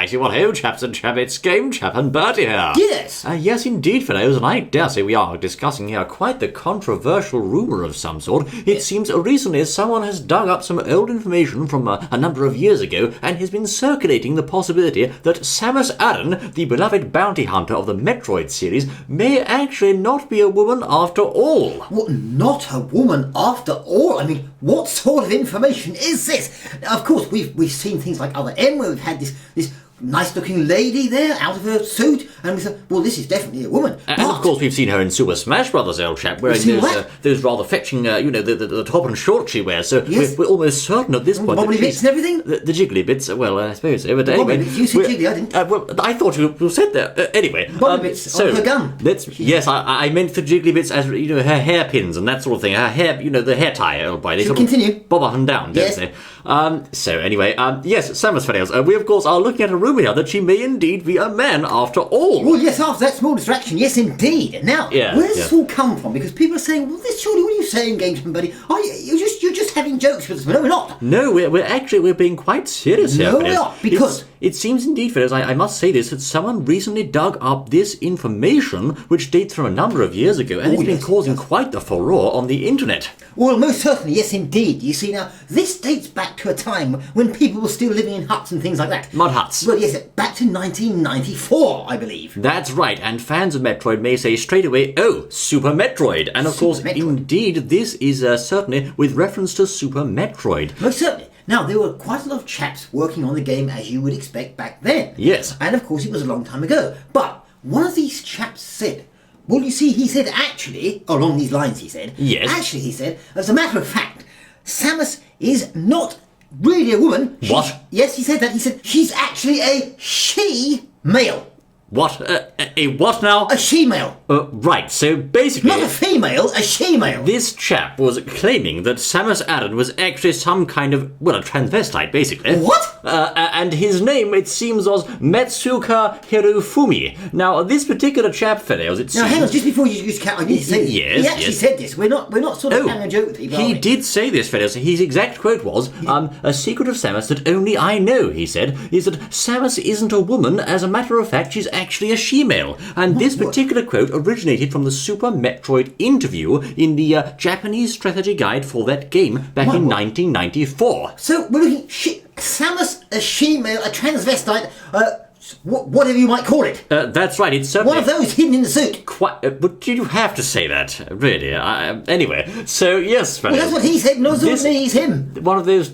righty, what ho, chaps and chappets, Game Chap and Bertie here. Yes. Yes, indeed, fellows, and I dare say we are discussing here quite the controversial rumour of some sort. It seems recently someone has dug up some old information from a number of years ago and has been circulating the possibility that Samus Aran, the beloved bounty hunter of the Metroid series, may actually not be a woman after all. What, not a woman after all? I mean, what sort of information is this? Of course, we've seen things like Other M, where we've had this nice-looking lady there, out of her suit, and we thought, well, this is definitely a woman. And of course, we've seen her in Super Smash Brothers, old chap, wearing those rather fetching, the top and short she wears. So we're almost certain at this point. Wobbly bits and everything? The jiggly bits, well, I suppose so. But Wobbly anyway, bits. You said jiggly, I didn't. Well, I thought you said that. Anyway, Wobbly bits on her gun. Yes, I meant the jiggly bits as her hairpins and that sort of thing. Her hair, the hair tie. They sort continue. of bob up and down, don't they? So anyway, yes, Samus Fellows, we of course are looking at a rumour here that she may indeed be a man after all. Well, yes, after that small distraction, yes, indeed. Now, where does this all come from? Because people are saying, well, this surely, what are you saying, Gamesman buddy? You're just having jokes with us, but no, we're not. No, we're being quite serious here. No, we're not, because it seems indeed, fellows, I must say this, that someone recently dug up this information, which dates from a number of years ago, and it's been causing quite the furore on the internet. Well, most certainly, yes, indeed. You see, now, this dates back to a time when people were still living in huts and things like that. Mud huts. Well, yes, back to 1994, I believe. That's right, and fans of Metroid may say straight away, oh, Super Metroid. And of course, indeed, this is certainly with reference to Super Metroid. Most certainly. Now, there were quite a lot of chaps working on the game, as you would expect back then. Yes. And of course, it was a long time ago. But one of these chaps said, well, you see, he said, actually, along these lines, he said, yes. Actually, he said, as a matter of fact, Samus is not really a woman. What? Yes, he said that. He said, she's actually a she-male. What? A what now? A she-male. Right, so basically... Not a female, a she-male. This chap was claiming that Samus Aran was actually some kind of, well, a transvestite, basically. What? And his name, it seems, was Metsuka Hirofumi. Now, this particular chap, fellows, it seems... Now, hang on, just before you use cat, I need to say this. Yes, he actually said this. We're not sort of having a joke with people, He did say this, fellows. His exact quote was, a secret of Samus that only I know, he said, is that Samus isn't a woman. As a matter of fact, she's actually a she-male. And this particular quote originated from the Super Metroid interview in the Japanese strategy guide for that game back in 1994. So we're looking Samus, a she-male, a transvestite, whatever you might call it. That's right, it's certainly... One of those hidden in the suit. Quite, but did you have to say that? Really? Anyway, so yes, well, that's what he said, not he's him. One of those,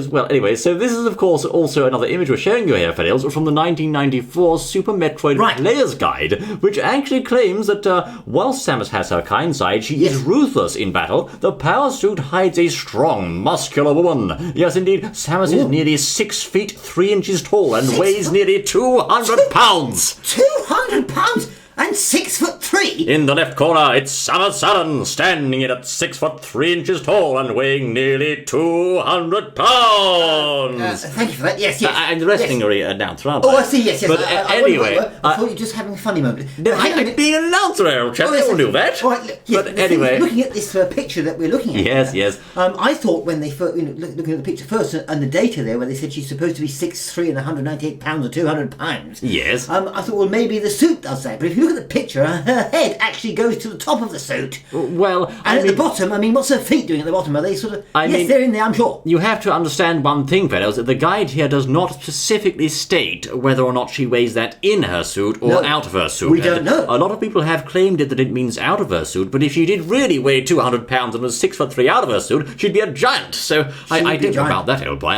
well, anyway, so this is, of course, also another image we're showing you here, Fidels, from the 1994 Super Metroid Player's Guide, which actually claims that whilst Samus has her kind side, she is ruthless in battle. The power suit hides a strong, muscular woman. Yes, indeed, Samus is nearly 6 feet 3 inches tall and weighs nearly 200 pounds. 200 pounds? And 6'3". In the left corner, it's Samus Aran, standing at 6 foot 3 inches tall and weighing nearly 200 pounds. Thank you for that. Yes. I'm the wrestling announcer, aren't I? Oh, I see. Yes. But anyway, I thought you were just having a funny moment. I'm being an announcer, old chap. They all do that. Right, but anyway, looking at this picture that we're looking at. Yes. I thought when they first, looking at the picture first and the data there, where they said she's supposed to be 6'3" and 198 pounds or 200 pounds. Yes. I thought, well, maybe the suit does that, but if you look at the picture, her head actually goes to the top of the suit. Well, and at the bottom, what's her feet doing at the bottom? Are they sort of... they're in there, I'm sure. You have to understand one thing, fellows. The guide here does not specifically state whether or not she weighs that in her suit or out of her suit. We don't know. A lot of people have claimed that it means out of her suit, but if she did really weigh 200 pounds and was 6'3" out of her suit, she'd be a giant. So I don't know about that, old boy.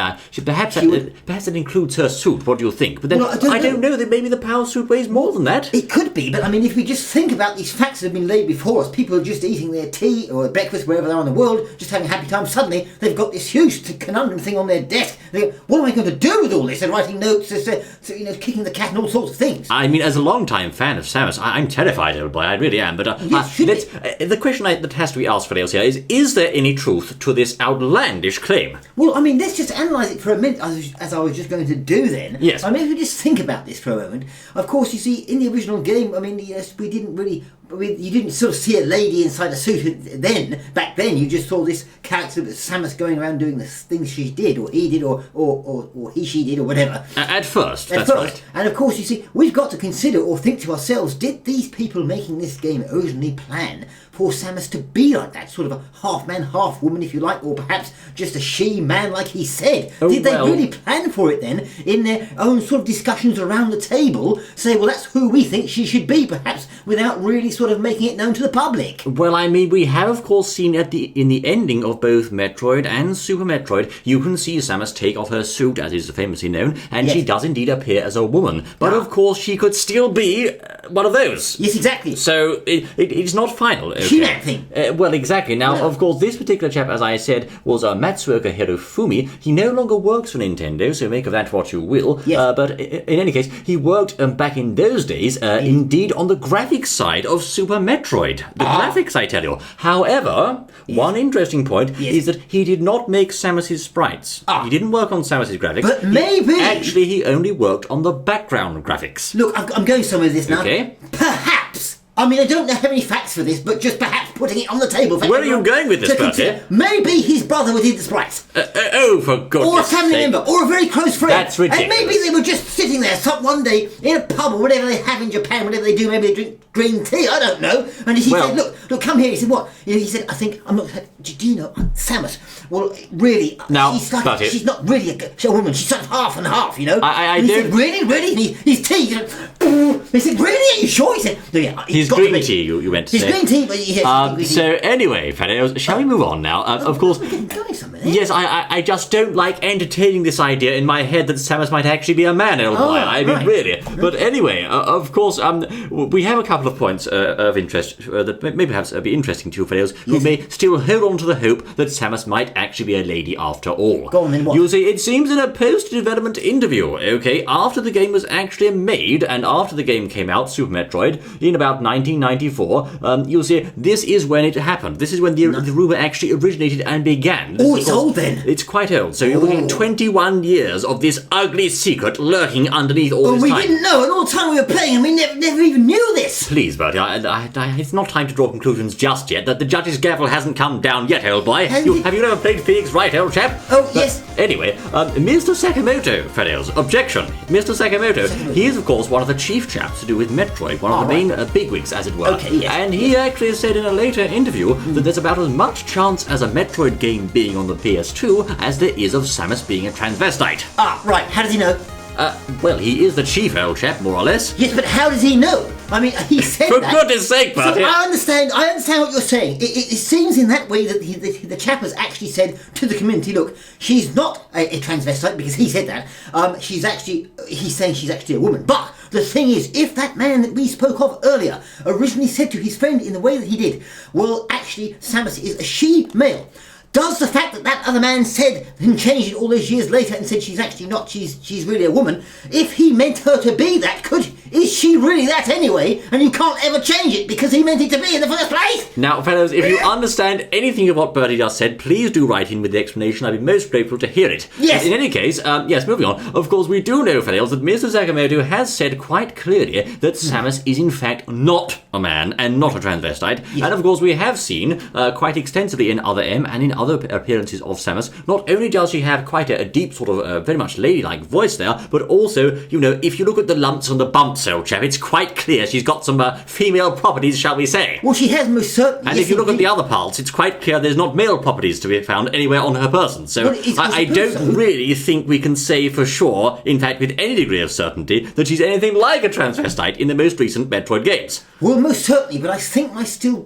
Perhaps that includes her suit. What do you think? But then I don't know. That maybe the power suit weighs more than that. It could be, but if we just think about these facts that have been laid before us, people are just eating their tea or breakfast wherever they are in the world, just having a happy time. Suddenly, they've got this huge conundrum thing on their desk. They go, what am I going to do with all this? They're writing notes, kicking the cat and all sorts of things. As a long-time fan of Samus, I'm terrified, old boy. I really am. But the question that has to be asked for here is there any truth to this outlandish claim? Well, let's just analyse it for a minute, as I was just going to do then. Yes. If we just think about this for a moment. Of course, you see, in the original game, we didn't really you didn't sort of see a lady inside a suit then. Back then, you just saw this character, Samus, going around doing the things she did, or he did, or she did, or whatever. At first, that's right. And of course, you see, we've got to consider or think to ourselves: did these people making this game originally plan for Samus to be like that, sort of a half man, half woman, if you like, or perhaps just a she-man, like he said? Did they really plan for it then, in their own sort of discussions around the table, say, well, that's who we think she should be, perhaps, without really sort of making it known to the public? Well, I mean, we have, of course, seen in the ending of both Metroid and Super Metroid, you can see Samus take off her suit, as is famously known, and she does indeed appear as a woman. But, of course, she could still be one of those. Yes, exactly. So, it's not final. Okay? She-man thing. Well, exactly. Now, of course, this particular chap, as I said, was Matsuoka Hirofumi. He no longer works for Nintendo, so make of that what you will. Yes. But in any case, he worked back in those days, indeed, on the graphics side of Super Metroid. The graphics, I tell you. However, one interesting point is that he did not make Samus's sprites. He didn't work on Samus's graphics. But maybe... Actually, he only worked on the background graphics. Look, I'm going somewhere with this now. Okay. Perhaps. I mean, I don't have any facts for this, but just perhaps putting it on the table for Where are you going with this, Bertie? Maybe his brother did the sprites. For goodness Or a family sake. member, or a very close friend. That's ridiculous. And maybe they were just sitting there one day in a pub or whatever they have in Japan, whatever they do, maybe they drink green tea, I don't know. And he said, look, come here. He said, what? He said, I'm not, do you know, Samus? Well, really, now, she's not really a woman, she's sort of half and half, you know? I said, really? And his tea, you know, he said, really? Are you sure? He said, no, yeah. His green tea, you meant to say. His green tea, but so anyway, fellows, shall we move on now? Of course, yes, I just don't like entertaining this idea in my head that Samus might actually be a man, old boy. I mean, really. But anyway, of course, we have a couple of points of interest that may perhaps be interesting to you fellows who may still hold on to the hope that Samus might actually be a lady after all. Go on then, what? You see, it seems in a post-development interview, after the game was actually made and after the game came out, Super Metroid, in about 1994, you'll see this is when it happened. This is when the rumour actually originated and began. It's old then. It's quite old. So you're looking at 21 years of this ugly secret lurking underneath all this time. We didn't know, and all the time we were playing, and we never even knew this. Please, Bertie, it's not time to draw conclusions just yet. That the judge's gavel hasn't come down yet, old boy. Have you never played Phoenix Wright, old chap? Yes. Anyway, Mr. Sakamoto, fellows, objection. Mr. Sakamoto, he is, of course, one of the chief chaps to do with Metroid, one of the main bigwigs, as it were. Okay, yes. And he actually said in a later interview that there's about as much chance as a Metroid game being on the PS2 as there is of Samus being a transvestite. Right. How does he know? Well, he is the chief, old chap, more or less. Yes, but how does he know? I mean, he said For that. goodness sake, Bertie. So I understand what you're saying. It seems in that way that the chap has actually said to the community, look, she's not a transvestite, because he said that. He's saying she's actually a woman. But the thing is, if that man that we spoke of earlier originally said to his friend in the way that he did, well, actually, Samus is a she-male. Does the fact that other man said and changed it all those years later and said she's actually not, she's really a woman, if he meant her to be that, is she really that anyway? And you can't ever change it because he meant it to be in the first place? Now, fellows, if you understand anything of what Bertie just said, please do write in with the explanation. I'd be most grateful to hear it. Yes. In any case, yes, moving on. Of course, we do know, fellows, that Mr. Sakamoto has said quite clearly that Samus is in fact not a man and not a transvestite. Yes. And of course, we have seen quite extensively in Other M and in other appearances of Samus, not only does she have quite a deep sort of very much ladylike voice there, but also, you know, if you look at the lumps and the bumps, old chap, it's quite clear she's got some female properties, shall we say. Well, she has most certainly. And if you look at the other parts, it's quite clear there's not male properties to be found anywhere on her person. So I don't really think we can say for sure, in fact with any degree of certainty, that she's anything like a transvestite in the most recent Metroid games. Well, most certainly, but I think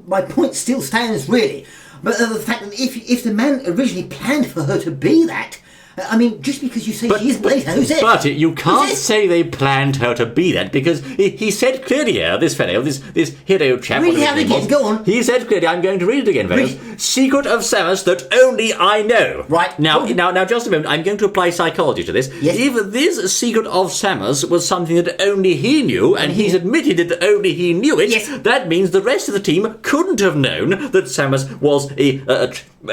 my point still stands, really. But the fact that if the man originally planned for her to be that, I mean, just because you say she is later, who's it? But you can't say they planned her to be that, because he said clearly here, this fellow, this hero chap... Read it out again, go on. He said clearly, I'm going to read it again, fellows. Secret of Samus that only I know. Right. Now, just a moment, I'm going to apply psychology to this. Yes. If this secret of Samus was something that only he knew, and he's admitted that only he knew it, yes, that means the rest of the team couldn't have known that Samus was a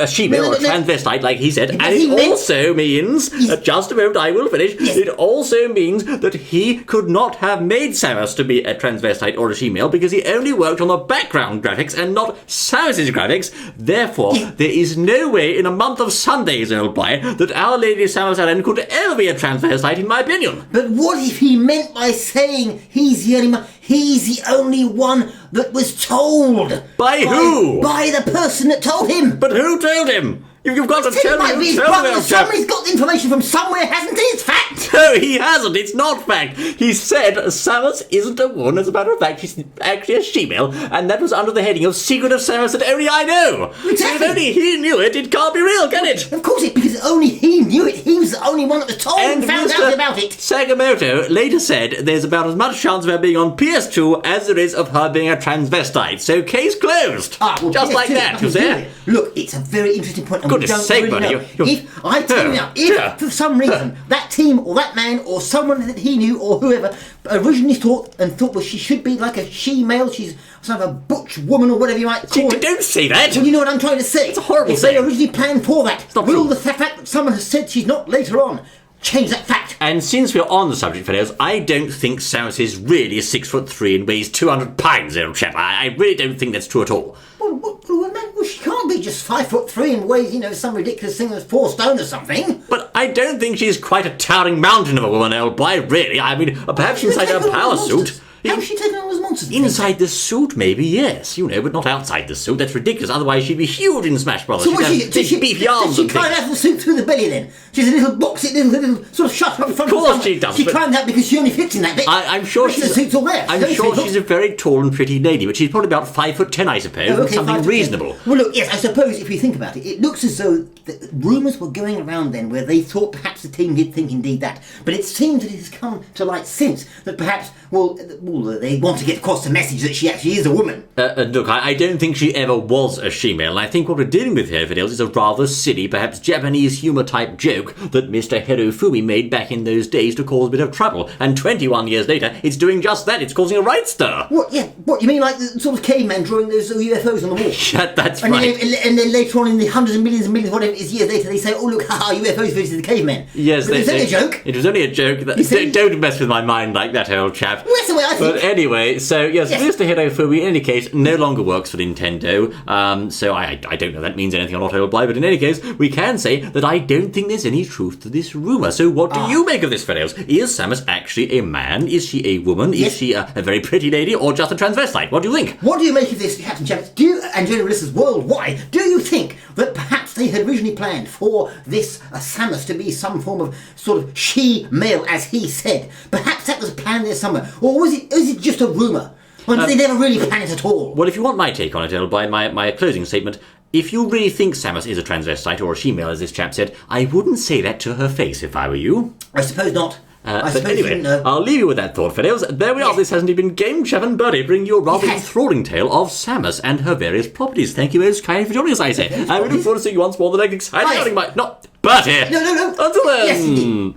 she-male or a transvestite, like he said, and it also means means, just a moment, I will finish, it also means that he could not have made Samus to be a transvestite or a shemale because he only worked on the background graphics and not Samus's graphics. Therefore, there is no way in a month of Sundays, old boy, that Our Lady Samus Aran could ever be a transvestite, in my opinion. But what if he meant by saying he's the only one that was told? By who? By the person that told him. But who told him? You've got to tell me. Somebody's got the information from somewhere, hasn't he? It's fact. No, he hasn't. It's not fact. He said Samus isn't a woman. As a matter of fact, she's actually a shemale, and that was under the heading of Secret of Samus that only I know. Exactly. So if only he knew it, it can't be real, can it? Of course it, because only he knew it. He was the only one that was told and found out about it. Sakamoto later said there's about as much chance of her being on PS2 as there is of her being a transvestite. So case closed. Just like that, you see? Look, it's a very interesting point. Goodness sake, buddy. If I tell you now, if for some reason that team or that man or someone that he knew or whoever originally thought well, she should be like a she-male, she's sort of a butch woman or whatever you might call it. Don't say that. Well, you know what I'm trying to say. It's a horrible If they originally planned for that, will the fact that someone has said she's not later on change that fact? And since we're on the subject, fellows, I don't think Samus is really 6'3" and weighs 200 pounds, old chap. I really don't think that's true at all. Well, she can't be just 5'3" and weighs, some ridiculous thing that's 4 stone or something. But I don't think she's quite a towering mountain of a woman, old boy, really. I mean, perhaps inside her power suit. How is she taking on those monsters? Inside the suit, maybe, yes. But not outside the suit. That's ridiculous. Otherwise, she'd be huge in Smash Brothers. So does she beefy arms and climb out of the suit through the belly then? She's a little boxy, little sort of shut up in front of Of course she does. She climbed out because she only fits in that bit. I'm sure the suit's all there. I'm sure she's a very tall and pretty lady, but she's probably about 5'10", I suppose. Okay, something reasonable. Well, look, yes, I suppose if we think about it, it looks as though the rumours were going around then where they thought perhaps the team did think indeed that. But it seems that it has come to light since that perhaps, they want to get across the message that she actually is a woman. Look, I don't think she ever was a she-male, and I think what we're dealing with here, Fidelis, is a rather silly, perhaps Japanese humour-type joke that Mr. Hirofumi made back in those days to cause a bit of trouble. And 21 years later, it's doing just that. It's causing a right stir. What? Yeah. What? You mean like the sort of caveman drawing those UFOs on the wall? Yeah, that's right. And then later on in the hundreds of millions and millions, whatever it is, years later, they say, oh, look, haha, UFOs versus the cavemen. Yes, it was only a joke. It was only a joke. Don't mess with my mind like that, old chap. Well, that's the way I think. But anyway, so yes, Mr. Hirofumi, in any case, no longer works for Nintendo. So I don't know if that means anything or not, old boy, but in any case, we can say that I don't think there's any truth to this rumour. So what do you make of this, fellows? Is Samus actually a man? Is she a woman? Yes. Is she a very pretty lady or just a transvestite? What do you think? What do you make of this, Captain Chaps? And general listeners worldwide, do you think that perhaps they had originally planned for this Samus to be some form of sort of she-male, as he said? Perhaps that was planned there somewhere. Or is it just a rumour? Or did they never really plan it at all? Well, if you want my take on it, old boy, my closing statement, if you really think Samus is a transvestite or a she-male, as this chap said, I wouldn't say that to her face if I were you. I suppose not. But anyway, I'll leave you with that thought, fellows. There we are. This hasn't even Game Chef and Birdie bringing you a rather enthralling tale of Samus and her various properties. Thank you most kindly for joining us, I say. I look forward to seeing you once more the next exciting outing. Not Bertie! No. Until then! Yes, indeed.